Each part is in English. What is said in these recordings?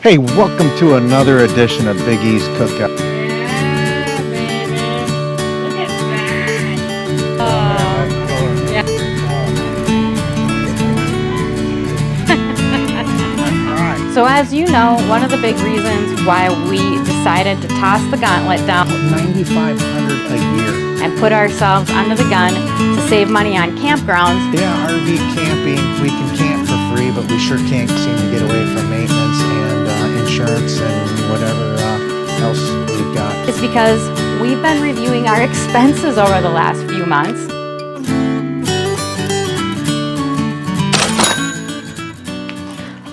Hey, welcome to another edition of Big E's Cookout. Yeah, baby. Look at that. So as you know, one of the big reasons why we decided to toss the gauntlet down $9,500 a year. and put ourselves under the gun to save money on campgrounds. Yeah, RV camping, we can camp for free, but we sure can't seem to get away from maintenance and insurance and whatever else we've got. Is because we've been reviewing our expenses over the last few months.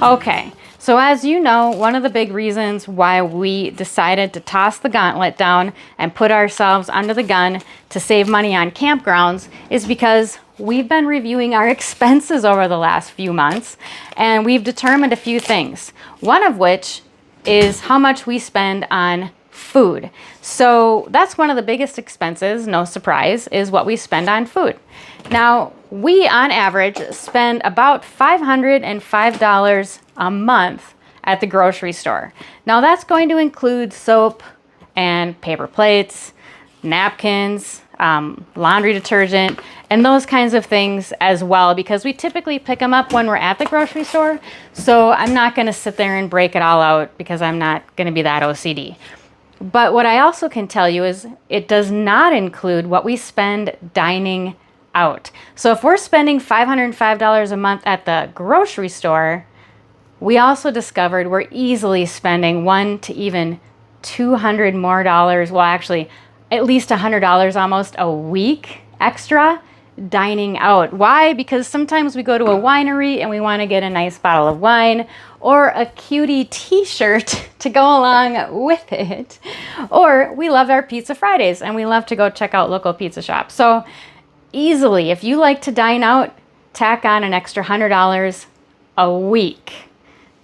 Okay, so as you know, one of the big reasons why we decided to toss the gauntlet down and put ourselves under the gun to save money on campgrounds is because we've been reviewing our expenses over the last few months, and we've determined a few things. One of which is how much we spend on food. So that's one of the biggest expenses, no surprise, is what we spend on food. Now, we on average spend about $505 a month at the grocery store. Now that's going to include soap and paper plates, napkins, laundry detergent, and those kinds of things as well, because we typically pick them up when we're at the grocery store. So I'm not going to sit there and break it all out because I'm not going to be that OCD. But what I also can tell you is it does not include what we spend dining out. So if we're spending $505 a month at the grocery store, we also discovered we're easily spending $100 to even $200 more dollars. Well, actually, at least $100 almost a week extra dining out. Why? Because sometimes we go to a winery and we want to get a nice bottle of wine or a cutie t-shirt to go along with it. Or we love our Pizza Fridays and we love to go check out local pizza shops. So easily, if you like to dine out, tack on an extra $100 a week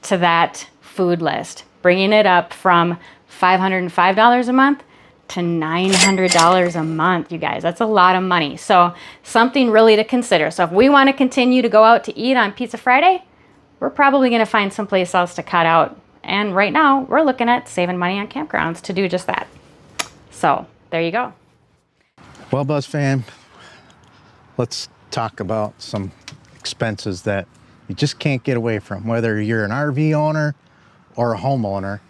to that food list, bringing it up from $505 a month to $900 a month, you guys. That's a lot of money. So something really to consider. So if we want to continue to go out to eat on Pizza Friday, we're probably going to find someplace else to cut out. And right now, we're looking at saving money on campgrounds to do just that. So there you go. Well, Buzz fam, let's talk about some expenses that you just can't get away from. Whether you're an RV owner or a homeowner,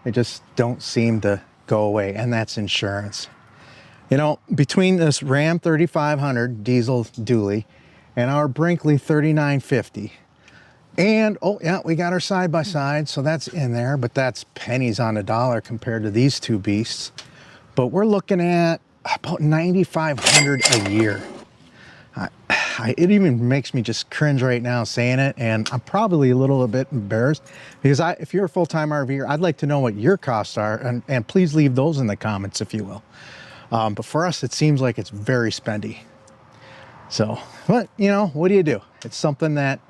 they just don't seem to go away, and that's insurance. You know, between this Ram 3500 diesel dually and our Brinkley 3950, and oh yeah, we got our side-by-side, so that's in there, but that's pennies on the dollar compared to these two beasts. But we're looking at about $9,500 a year. It even makes me just cringe right now saying it, and I'm probably a little bit embarrassed because if you're a full-time RVer, I'd like to know what your costs are, and please leave those in the comments if you will. But for us, it seems like it's very spendy. So, but you know, what do you do? It's something that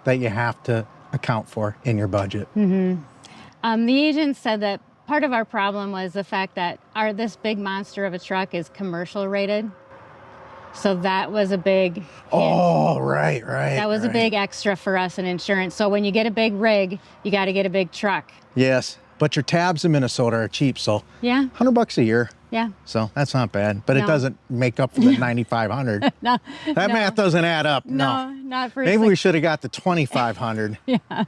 you have to account for in your budget. Mm-hmm. The agent said that part of our problem was the fact that this big monster of a truck is commercial rated. So that was a big hit. Oh, right. That was a big extra for us in insurance. So when you get a big rig, you got to get a big truck. Yes, but your tabs in Minnesota are cheap, so yeah, $100 a year. Yeah. So that's not bad, but it doesn't make up for the $9,500. No, that math doesn't add up. No, not for. Maybe we should have got the $2,500. Yeah.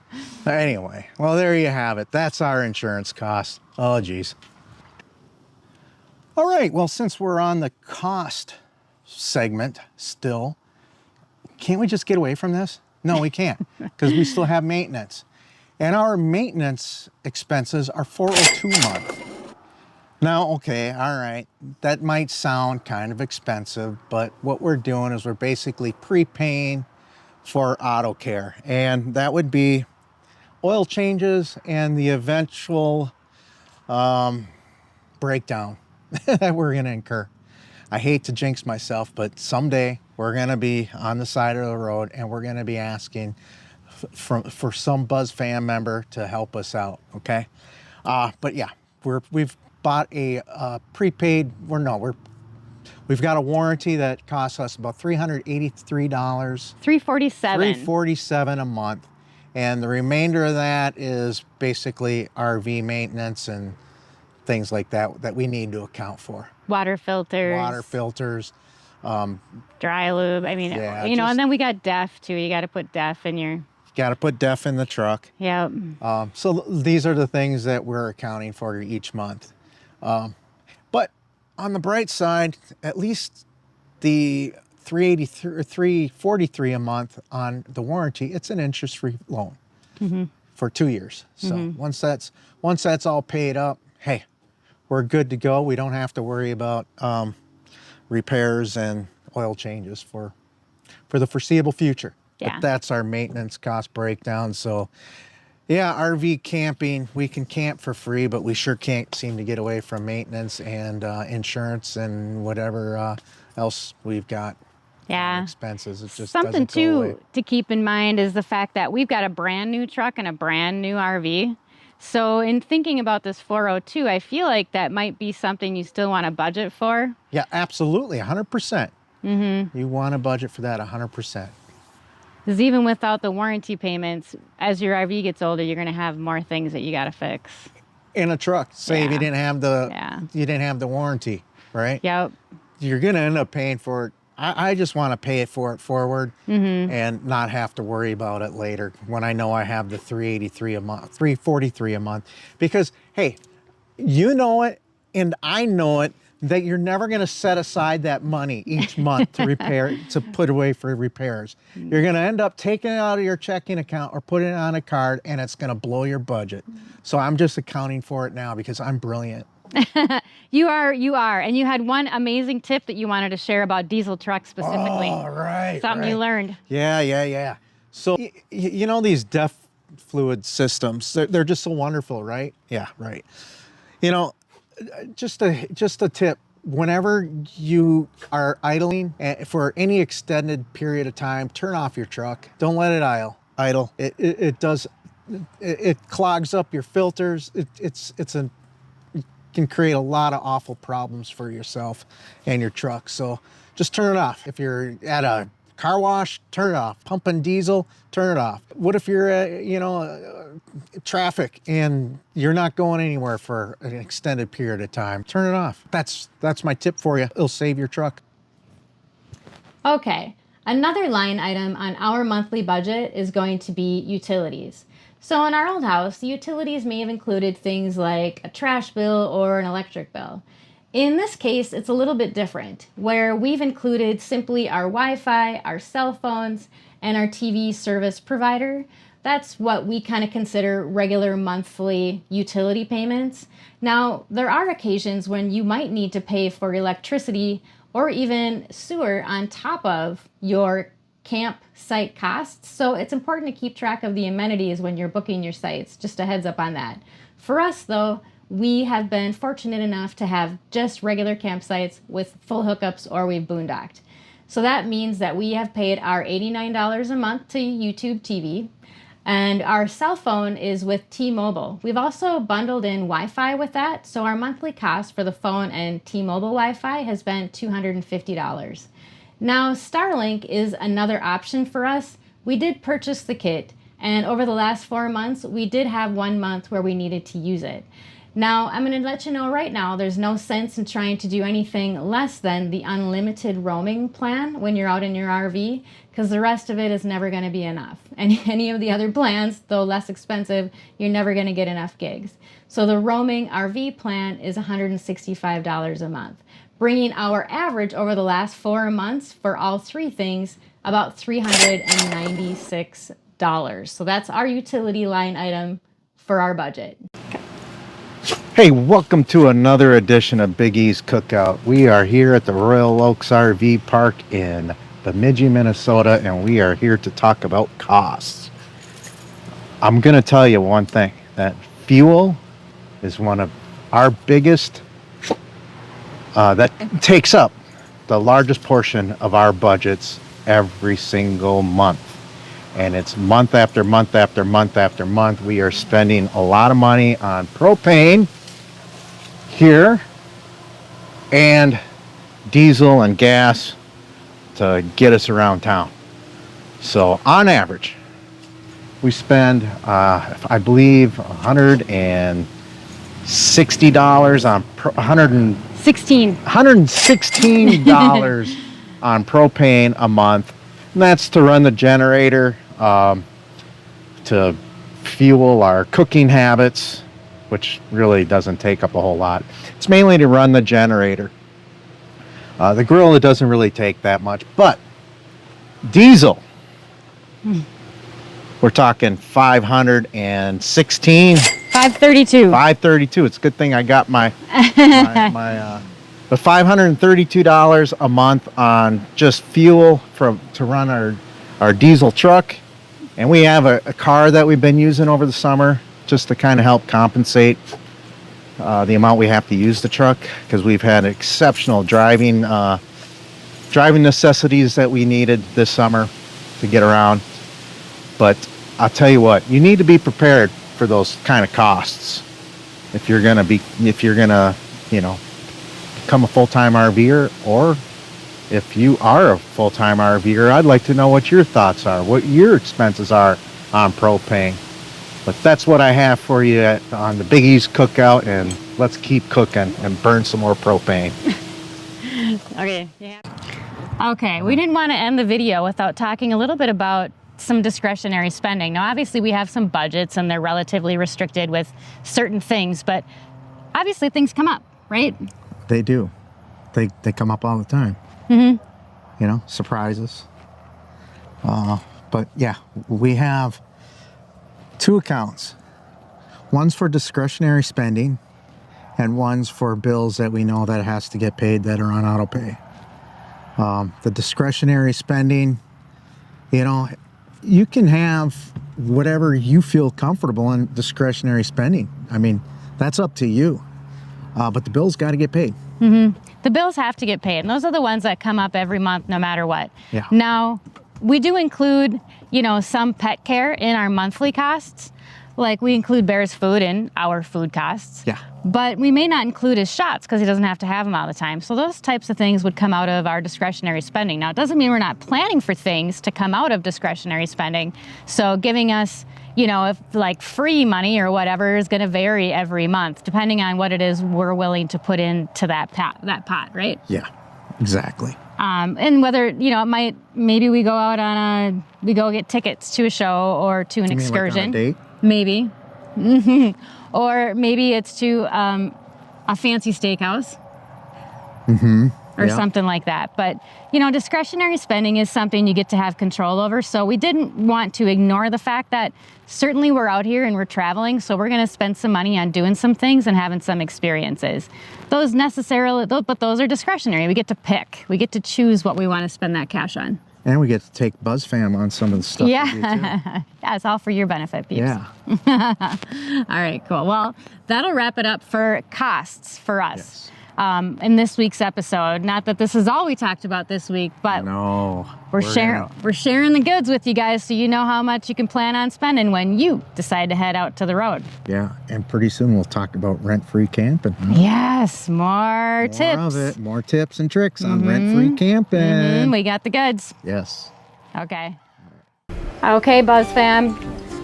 Anyway, well, there you have it. That's our insurance cost. Oh, geez. All right. Well, since we're on the cost segment still, can't we just get away from this? No, we can't, because we still have maintenance, and our maintenance expenses are $402 a month. Now, okay, all right, that might sound kind of expensive, but what we're doing is we're basically prepaying for auto care, and that would be oil changes and the eventual breakdown that we're going to incur. I hate to jinx myself, but someday we're going to be on the side of the road and we're going to be asking for some Buzz fan member to help us out, okay? But yeah, we've bought a prepaid, we've got a warranty that costs us about $383. $347. $347 a month. And the remainder of that is basically RV maintenance and things like that that we need to account for. Water filters. Water filters. Dry lube. I mean, Yeah, you know, and then we got DEF too. You got to put DEF in your... Got to put DEF in the truck. Yep. So these are the things that we're accounting for each month. But on the bright side, at least the $343 a month on the warranty, it's an interest-free loan for 2 years. So once that's all paid up, hey, we're good to go. We don't have to worry about repairs and oil changes for the foreseeable future. Yeah. But that's our maintenance cost breakdown. So yeah, RV camping, we can camp for free, but we sure can't seem to get away from maintenance and insurance and whatever else we've got. Yeah. Expenses. It just something doesn't go away. too to keep in mind is the fact that we've got a brand new truck and a brand new RV. So in thinking about this 402, I feel like that might be something you still want to budget for. Yeah, absolutely, 100%. You want to budget for that 100%. Because even without the warranty payments, as your RV gets older, you're going to have more things that you got to fix. In a truck, say if you didn't have the warranty, right? Yep. You're going to end up paying for it. I just want to pay it forward and not have to worry about it later when I know I have the $383 a month, $343 a month. Because hey, you know it and I know it that you're never going to set aside that money each month to repair, to put away for repairs. You're going to end up taking it out of your checking account or putting it on a card, and it's going to blow your budget. So I'm just accounting for it now because I'm brilliant. You are. And you had one amazing tip that you wanted to share about diesel trucks specifically. Oh, right. Something you learned. Yeah. So, you know, these DEF fluid systems, they're just so wonderful, right? Yeah, right. You know, just a tip. Whenever you are idling for any extended period of time, turn off your truck. Don't let it idle. It clogs up your filters. It can create a lot of awful problems for yourself and your truck. So just turn it off. If you're at a car wash, turn it off. Pumping diesel, turn it off. What if you're traffic and you're not going anywhere for an extended period of time? Turn it off. That's my tip for you. It'll save your truck. Okay, another line item on our monthly budget is going to be utilities. So in our old house, the utilities may have included things like a trash bill or an electric bill. In this case, it's a little bit different, where we've included simply our Wi-Fi, our cell phones, and our TV service provider. That's what we kind of consider regular monthly utility payments. Now, there are occasions when you might need to pay for electricity or even sewer on top of your campsite costs. So it's important to keep track of the amenities when you're booking your sites. Just a heads up on that. For us, though, we have been fortunate enough to have just regular campsites with full hookups, or we've boondocked. So that means that we have paid our $89 a month to YouTube TV, and our cell phone is with T-Mobile. We've also bundled in Wi-Fi with that, so our monthly cost for the phone and T-Mobile Wi-Fi has been $250. Now, Starlink is another option for us. We did purchase the kit, and over the last 4 months, we did have 1 month where we needed to use it. Now, I'm going to let you know right now, there's no sense in trying to do anything less than the unlimited roaming plan when you're out in your RV, because the rest of it is never going to be enough. And any of the other plans, though less expensive, you're never going to get enough gigs. So the roaming RV plan is $165 a month, bringing our average over the last 4 months for all three things about $396. So that's our utility line item for our budget. Hey, welcome to another edition of Big E's Cookout. We are here at the Royal Oaks RV Park in Bemidji, Minnesota, and we are here to talk about costs. I'm going to tell you one thing, that fuel is one of our biggest, that takes up the largest portion of our budgets every single month. And it's month after month after month after month. We are spending a lot of money on propane here and diesel and gas to get us around town. So on average, we spend, I believe, $160 on $116 on propane a month, and that's to run the generator, to fuel our cooking habits, which really doesn't take up a whole lot. It's mainly to run the generator. The grill, it doesn't really take that much, but diesel, we're talking 516. 532. 532. It's a good thing I got but $532 a month on just fuel to run our diesel truck. And we have a car that we've been using over the summer just to kind of help compensate the amount we have to use the truck, because we've had exceptional driving necessities that we needed this summer to get around. But I'll tell you what, you need to be prepared for those kind of costs if you're gonna become a full-time RVer, or if you are a full-time RVer. I'd like to know what your thoughts are, what your expenses are on propane. But that's what I have for you on the Big East Cookout, and let's keep cooking and burn some more propane. Okay. Yeah. Okay, we didn't want to end the video without talking a little bit about some discretionary spending. Now, obviously, we have some budgets and they're relatively restricted with certain things, but obviously things come up, right? They do. They come up all the time. Surprises. But yeah, we have two accounts. One's for discretionary spending, and one's for bills that we know that has to get paid that are on auto pay. The discretionary spending, you can have whatever you feel comfortable in discretionary spending. I mean, that's up to you. But the bills got to get paid. The bills have to get paid, and those are the ones that come up every month no matter what. Yeah. Now, we do include, some pet care in our monthly costs. Like, we include Bear's food in our food costs. Yeah. But we may not include his shots because he doesn't have to have them all the time. So those types of things would come out of our discretionary spending. Now, it doesn't mean we're not planning for things to come out of discretionary spending. So giving us, if like free money or whatever is going to vary every month, depending on what it is we're willing to put into that pot, right? Yeah, exactly. And whether, maybe we go out we go get tickets to a show or to an excursion. Like on a date? Maybe. Or maybe it's to a fancy steakhouse. Or something like that. But, discretionary spending is something you get to have control over. So we didn't want to ignore the fact that certainly we're out here and we're traveling. So we're going to spend some money on doing some things and having some experiences. But those are discretionary. We get to pick. We get to choose what we want to spend that cash on. And we get to take BuzzFam on some of the stuff. Yeah. Yeah, it's all for your benefit, peeps. Yeah. All right, cool. Well, that'll wrap it up for costs for us. Yes. In this week's episode. Not that this is all we talked about this week, but no, we're sharing the goods with you guys so you know how much you can plan on spending when you decide to head out to the road. Yeah, and pretty soon we'll talk about rent-free camping. Yes, more tips. More of it, more tips and tricks on rent-free camping. We got the goods. Yes. Okay. Okay, Buzz fam.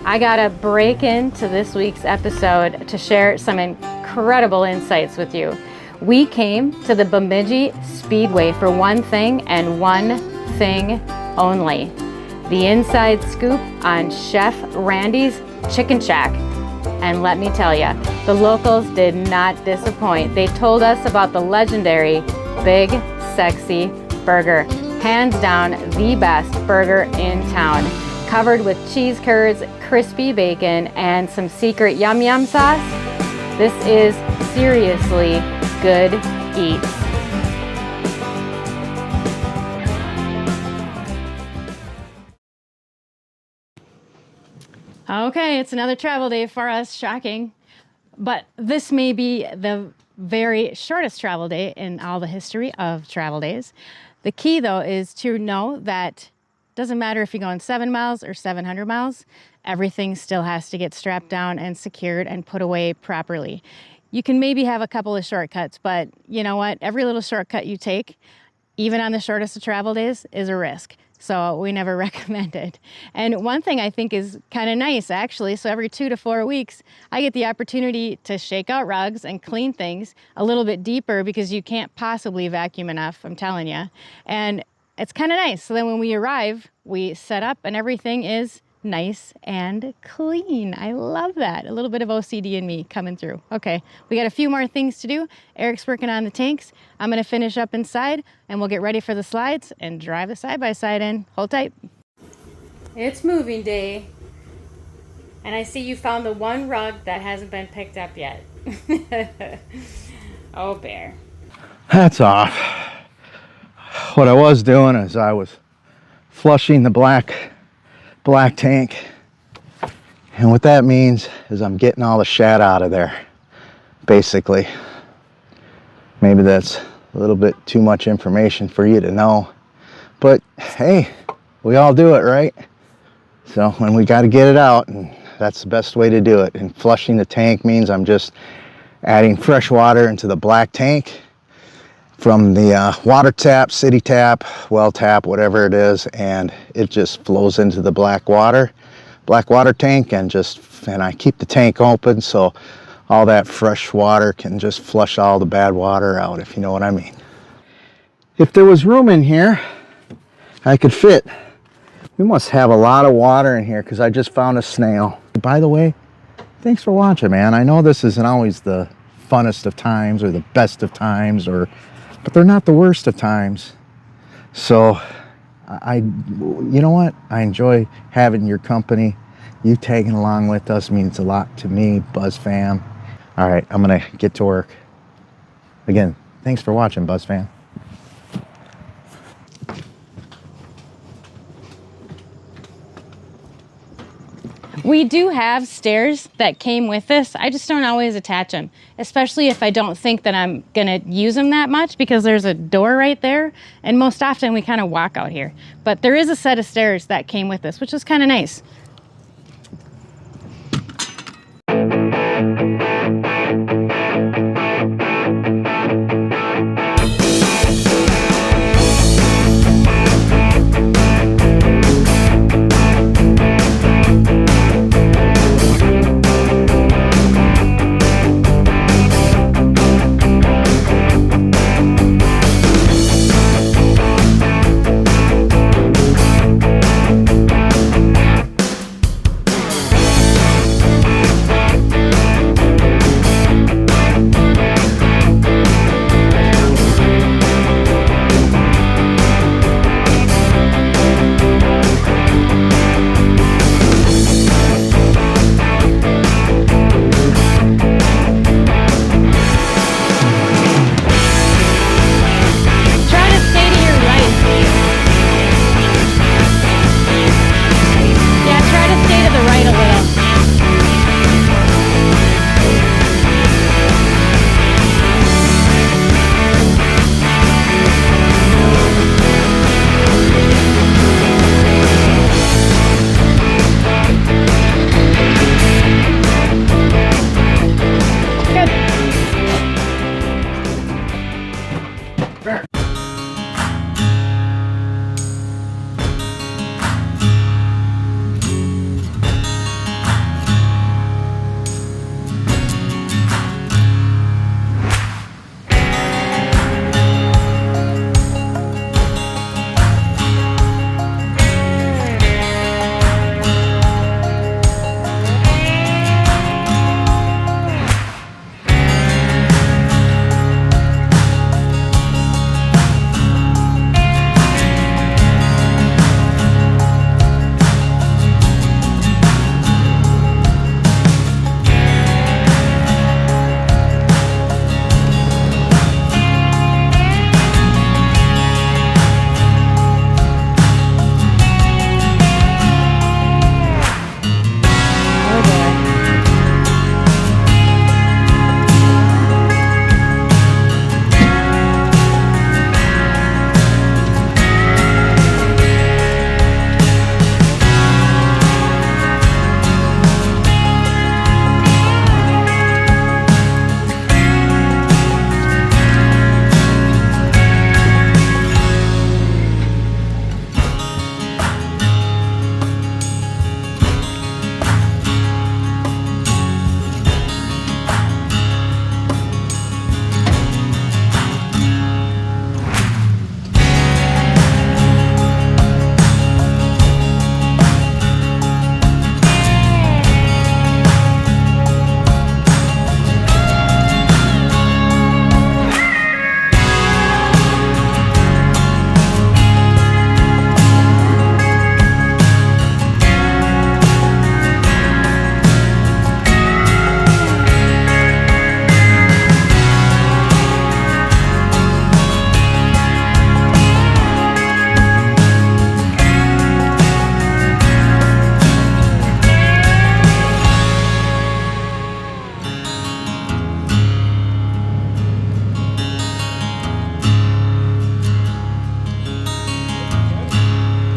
I gotta break into this week's episode to share some incredible insights with you. We came to the Bemidji Speedway for one thing and one thing only. The inside scoop on Chef Randy's Chicken Shack. And let me tell you, the locals did not disappoint. They told us about the legendary Big Sexy Burger. Hands down, the best burger in town. Covered with cheese curds, crispy bacon, and some secret yum yum sauce. This is seriously good eats. Okay, it's another travel day for us, shocking. But this may be the very shortest travel day in all the history of travel days. The key, though, is to know that it doesn't matter if you're going 7 miles or 700 miles, everything still has to get strapped down and secured and put away properly. You can maybe have a couple of shortcuts, but you know what? Every little shortcut you take, even on the shortest of travel days, is a risk. So we never recommend it. And one thing I think is kind of nice actually, so every 2 to 4 weeks, I get the opportunity to shake out rugs and clean things a little bit deeper because you can't possibly vacuum enough, I'm telling you. And it's kind of nice. So then when we arrive, we set up and everything is nice and clean. I love that. A little bit of OCD in me coming through. Okay, we got a few more things to do. Eric's working on the tanks. I'm going to finish up inside and we'll get ready for the slides and drive the side-by-side in. Hold tight. It's moving day. And I see you found the one rug that hasn't been picked up yet. Oh, Bear. That's off. What I was doing is I was flushing the black tank, and what that means is I'm getting all the shat out of there, basically. Maybe that's a little bit too much information for you to know, but hey, we all do it, right? So when we got to get it out, and that's the best way to do it. And flushing the tank means I'm just adding fresh water into the black tank from the water tap, city tap, well tap, whatever it is, and it just flows into the black water tank, and I keep the tank open so all that fresh water can just flush all the bad water out, if you know what I mean. If there was room in here, I could fit. We must have a lot of water in here because I just found a snail. By the way, thanks for watching, man. I know this isn't always the funnest of times or the best of times, but they're not the worst of times. So you know what? I enjoy having your company. You tagging along with us means a lot to me, Buzz fam. All right, I'm gonna get to work. Again, thanks for watching, Buzz fam. We do have stairs that came with this. I just don't always attach them, especially if I don't think that I'm gonna use them that much because there's a door right there. And most often we kind of walk out here. But there is a set of stairs that came with this, which is kind of nice.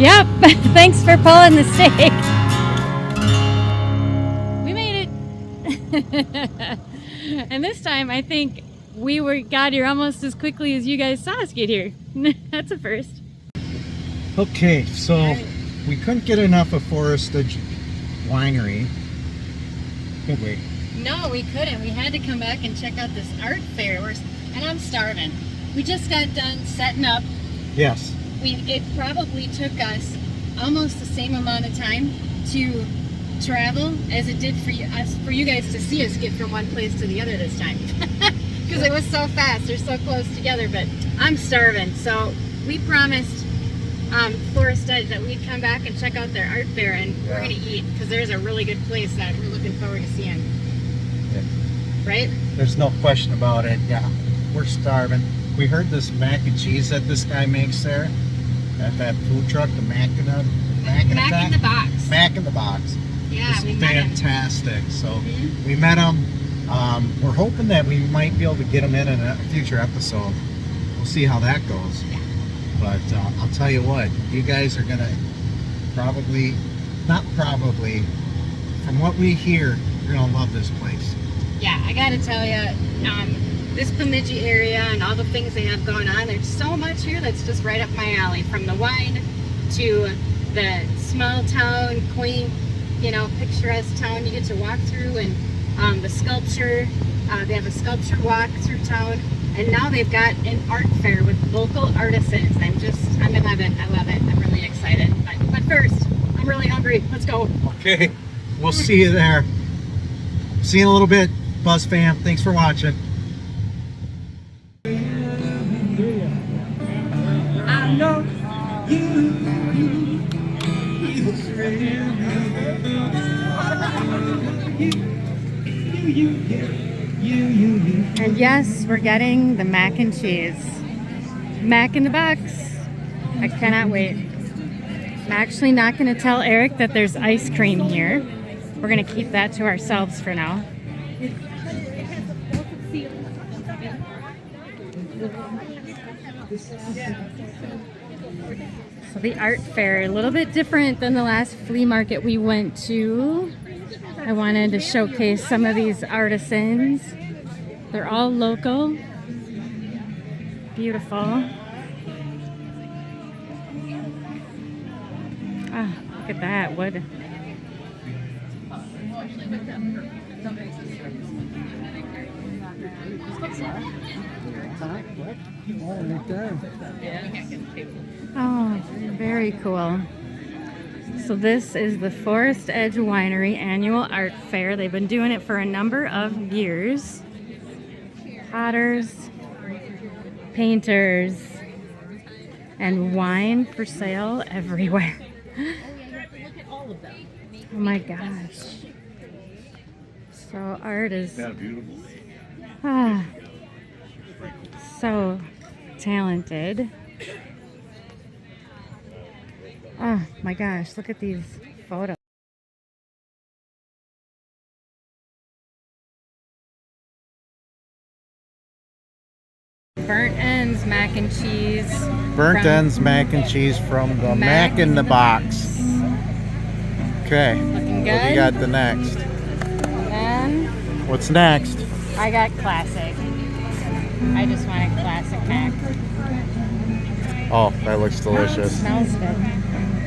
Yep. Thanks for pulling the stake. We made it. And this time I think we got here almost as quickly as you guys saw us get here. That's a first. Okay, so we couldn't get enough of Forestedge Winery, could we? No, we couldn't. We had to come back and check out this art fair. And I'm starving. We just got done setting up. Yes. It probably took us almost the same amount of time to travel as it did for you guys to see us get from one place to the other this time. Because it was so fast. They're so close together. But I'm starving. So we promised Forestedge that we'd come back and check out their art fair, and we're going to eat because there's a really good place that we're looking forward to seeing. Yeah. Right? There's no question about it. Yeah, we're starving. We heard this mac and cheese that this guy makes there at that food truck, the Mac in the Box. Mac in the Box. Yeah, it's we met him. Fantastic. So we met him. We're hoping that we might be able to get him in a future episode. We'll see how that goes. Yeah. But I'll tell you what, you guys are gonna from what we hear, you're gonna love this place. Yeah, I gotta tell you, this Bemidji area and all the things they have going on, there's so much here that's just right up my alley. From the wine to the small town, quaint, picturesque town you get to walk through, and the sculpture. They have a sculpture walk through town, and now they've got an art fair with local artisans. I'm in heaven. I love it. I'm really excited. But first, I'm really hungry. Let's go. Okay, we'll see you there. See you in a little bit, Buzz fam. Thanks for watching. I know you. And yes, we're getting the mac and cheese. Mac in the Box. I cannot wait. I'm actually not going to tell Eric that there's ice cream here. We're going to keep that to ourselves for now. So the art fair, a little bit different than the last flea market we went to. I wanted to showcase some of these artisans. They're all local. Beautiful. Ah, look at that wood. Oh, very cool. So this is the Forestedge Winery Annual Art Fair. They've been doing it for a number of years. Potters, painters, and wine for sale everywhere. Oh my gosh. So art is so talented. Oh my gosh, look at these photos. Burnt ends mac and cheese. Burnt ends mac and cheese from the Mac in the Box. Okay. Looking good. What do you got the next? And What's next? I got classic. I just wanted classic mac. Oh, that looks delicious. Smells good.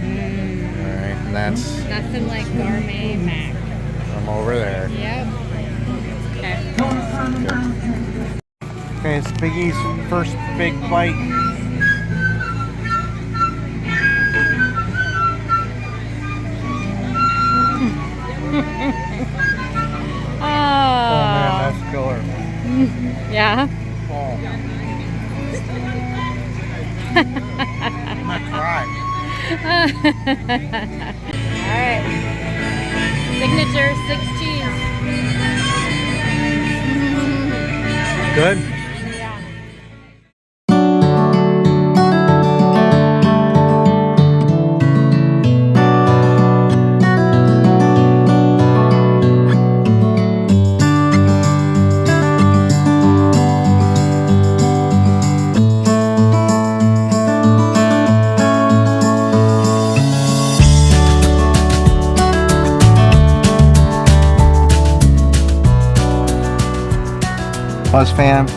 Alright, and that's Nothing like gourmet mac. from over there. Yep. Okay. Okay, it's Biggie's first big bite. Oh man, that's killer. Yeah. Oh. I'm gonna cry. All right. Signature 6 cheese. Good? Buzz fam,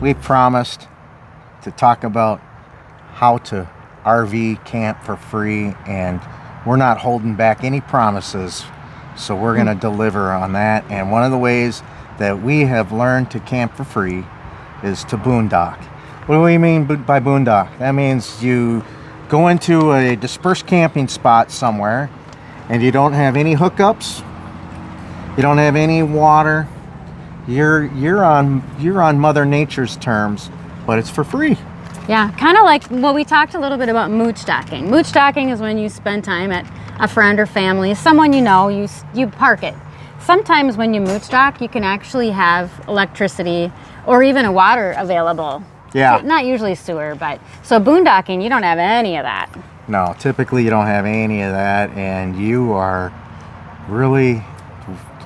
we promised to talk about how to RV camp for free, and we're not holding back any promises, so we're going to deliver on that. And one of the ways that we have learned to camp for free is to boondock. What do we mean by boondock? That means you go into a dispersed camping spot somewhere and you don't have any hookups, you don't have any water, you're on Mother Nature's terms, but it's for free. Yeah, kind of like, well, we talked a little bit about mooch docking. Mooch docking is when you spend time at a friend or family, someone you know, you park it. Sometimes when you mooch dock, you can actually have electricity or even a water available. Yeah. So, not usually sewer, but so boondocking, you don't have any of that. No, typically you don't have any of that, and you are really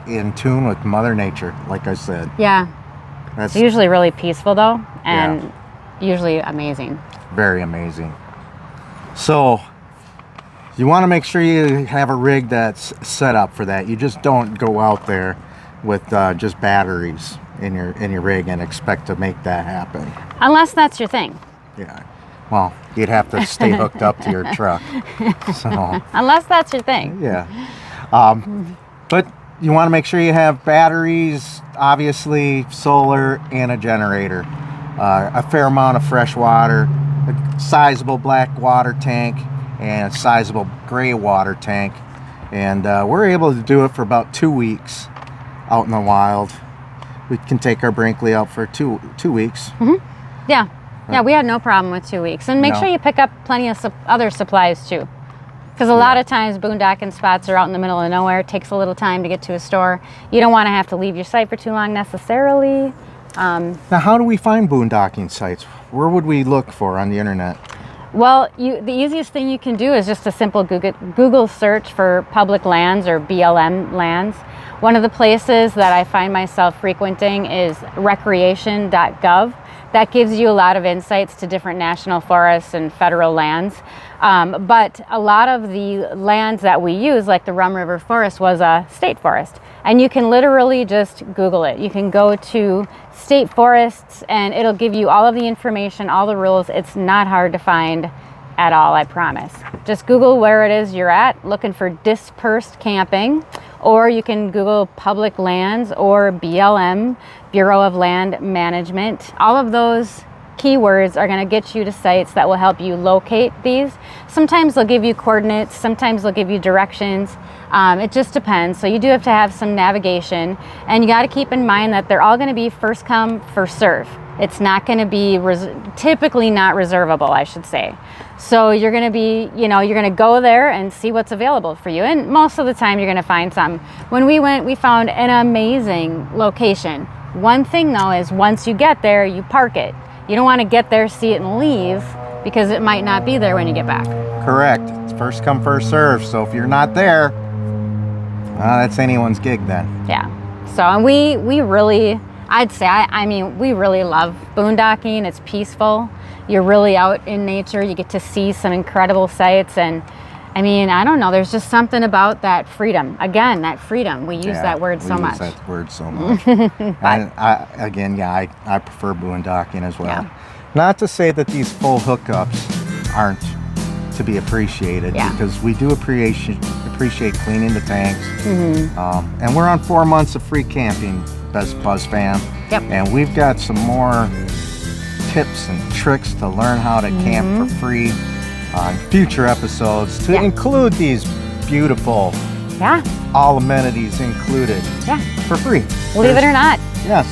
in tune with Mother Nature, like I said. Yeah. That's It's usually really peaceful though, and usually amazing. very amazing. So you want to make sure you have a rig that's set up for that. You just don't go out there with just batteries in your rig and expect to make that happen. Unless that's your thing. Yeah. Well, you'd have to stay hooked up to your truck. So Unless that's your thing. yeah. But you want to make sure you have batteries, obviously solar, and a generator. A fair amount of fresh water, a sizable black water tank, and a sizable gray water tank. And we're able to do it for about 2 weeks out in the wild. We can take our Brinkley out for two weeks. Yeah. Yeah, we had no problem with 2 weeks. And make No. sure you pick up plenty of other supplies too. Because a lot of times boondocking spots are out in the middle of nowhere. It takes a little time to get to a store. You don't want to have to leave your site for too long necessarily. Now, how do we find boondocking sites? Where would we look for on the internet? Well, the easiest thing you can do is just a simple Google search for public lands or BLM lands. One of the places that I find myself frequenting is recreation.gov. That gives you a lot of insights to different national forests and federal lands. But a lot of the lands that we use, like the Rum River Forest, was a state forest. And you can literally just Google it. You can go to state forests and it'll give you all of the information, all the rules. It's not hard to find at all, I promise. Just Google where it is you're at, looking for dispersed camping, or you can Google public lands or BLM, Bureau of Land Management. All of those keywords are going to get you to sites that will help you locate these. Sometimes they'll give you coordinates, sometimes they'll give you directions. It just depends. So you do have to have some navigation, and you got to keep in mind that they're all going to be first come, first serve. It's not going to be typically not reservable, I should say. So you're going to be, you're going to go there and see what's available for you. And most of the time you're going to find some. When we went, we found an amazing location. One thing though is once you get there, you park it. You don't want to get there, see it, and leave because it might not be there when you get back. Correct. It's first come, first serve. So if you're not there, that's anyone's gig then. Yeah. So and we really, I'd say, I mean, we really love boondocking. It's peaceful. You're really out in nature. You get to see some incredible sights. And I mean, I don't know, there's just something about that freedom. Again, that freedom. We use that word so much. We use that word so much. And I prefer boondocking as well. Yeah. Not to say that these full hookups aren't to be appreciated, because we do appreciate cleaning the tanks. And we're on 4 months of free camping, Buzz fam. Yep. And we've got some more tips and tricks to learn how to camp for free on future episodes to include these beautiful, all amenities included for free. Believe it or not. Yes.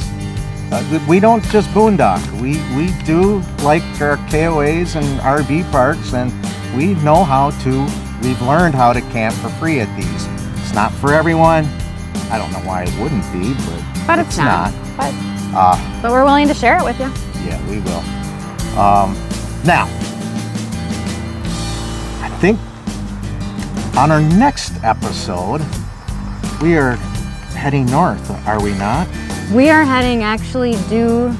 We don't just boondock. We do like our KOAs and RV parks, and we've learned how to camp for free at these. It's not for everyone. I don't know why it wouldn't be, but it's not. But we're willing to share it with you. Yeah, we will. Now, I think on our next episode, we are heading north, are we not? We are heading actually due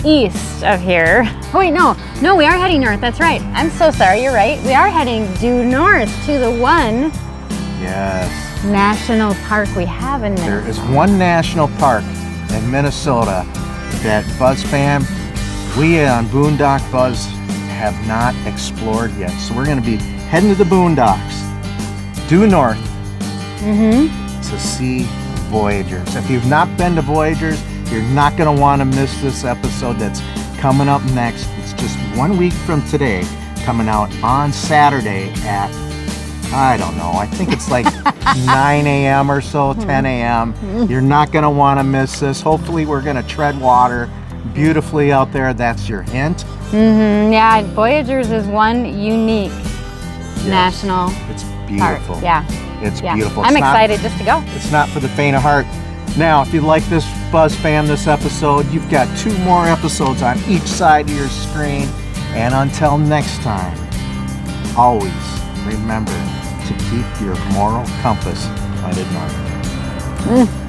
east of here. Oh wait, no, we are heading north. That's right. I'm so sorry. You're right. We are heading due north to the one national park we have in Minnesota. There is one national park in Minnesota that Buzz fam, we on Boondock Buzz have not explored yet. So we're going to be heading to the Boondocks, due north, to see Voyagers. If you've not been to Voyagers, you're not going to want to miss this episode that's coming up next. It's just 1 week from today, coming out on Saturday at, I don't know, I think it's like 9 a.m. or so, 10 a.m. You're not going to want to miss this. Hopefully we're going to tread water beautifully out there. That's your hint. Yeah, Voyagers is one unique national It's park. beautiful. Yeah. It's Yeah. beautiful. I'm It's not- excited just to go. It's not for the faint of heart. Now, if you like this Buzz fam, this episode, you've got 2 more episodes on each side of your screen. And until next time, always remember to keep your moral compass pointed north.